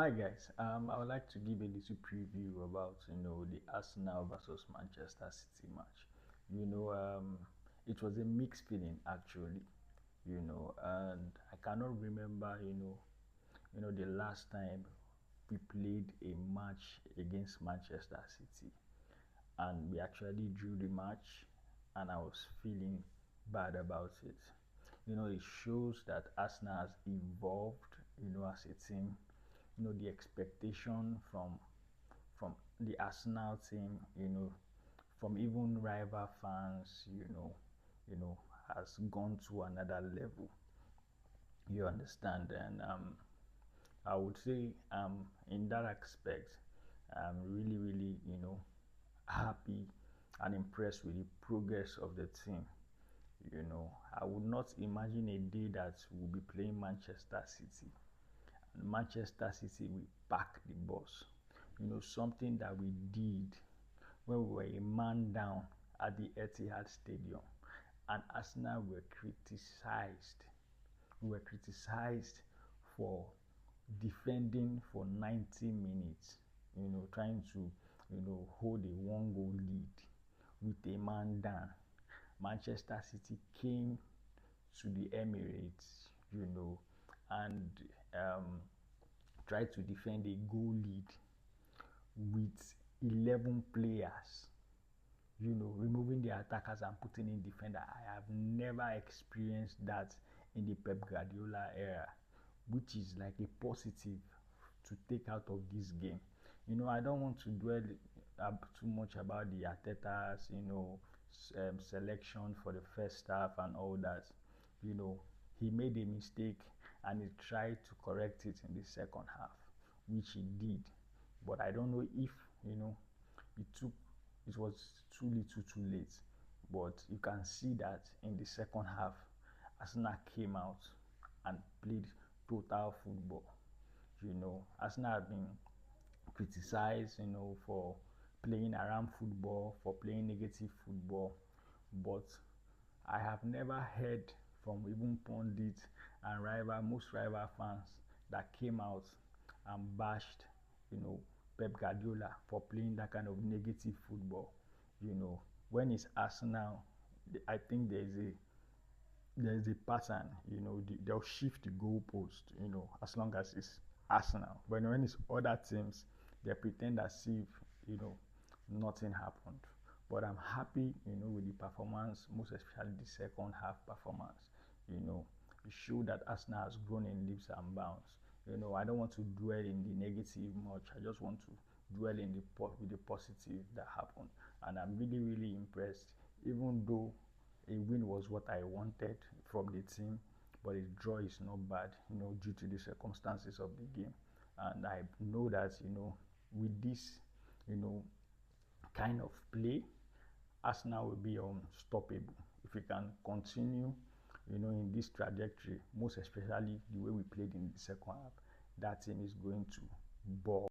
Hi guys, I would like to give a little preview about the Arsenal versus Manchester City match. You know, um, it was a mixed feeling actually. And I cannot remember the last time we played a match against Manchester City, and we actually drew the match, and I was feeling bad about it. It shows that Arsenal has evolved, as a team. The expectation from the Arsenal team, from even rival fans, you know, has gone to another level. You understand? And I would say, in that aspect, I'm really, happy and impressed with the progress of the team. I would not imagine a day that we'll be playing Manchester City. And Manchester City will pack the bus. Something that we did when we were a man down at the Etihad Stadium, and Arsenal were criticized. We were criticized for defending for 90 minutes, trying to, hold a one goal lead with a man down. Manchester City came to the Emirates, and um, tried to defend a goal lead with 11 players, removing the attackers and putting in defender. I have never experienced that in the Pep Guardiola era, which is like a positive to take out of this game. I don't want to dwell too much about the Arteta's, selection for the first half and all that. You know, he made a mistake and he tried to correct it in the second half, which he did. But I don't know if it took it was too little too late. But you can see that in the second half, Arsenal came out and played total football. Arsenal have been criticized, for playing around football, for playing negative football. But I have never heard from even pundits and most rival fans that came out and bashed, Pep Guardiola for playing that kind of negative football. When it's Arsenal, I think there's a pattern. They'll shift the goalpost. As long as it's Arsenal. When it's other teams, they pretend as if nothing happened. But I'm happy, with the performance, most especially the second half performance. It showed that Arsenal has grown in leaps and bounds. I don't want to dwell in the negative much. I just want to dwell in with the positive that happened, and I'm really impressed. Even though a win was what I wanted from the team, but a draw is not bad, due to the circumstances of the game. And I know that, with this, you know, kind of play, Arsenal will be unstoppable if we can continue, in this trajectory. Most especially the way we played in the second half, that team is going to ball.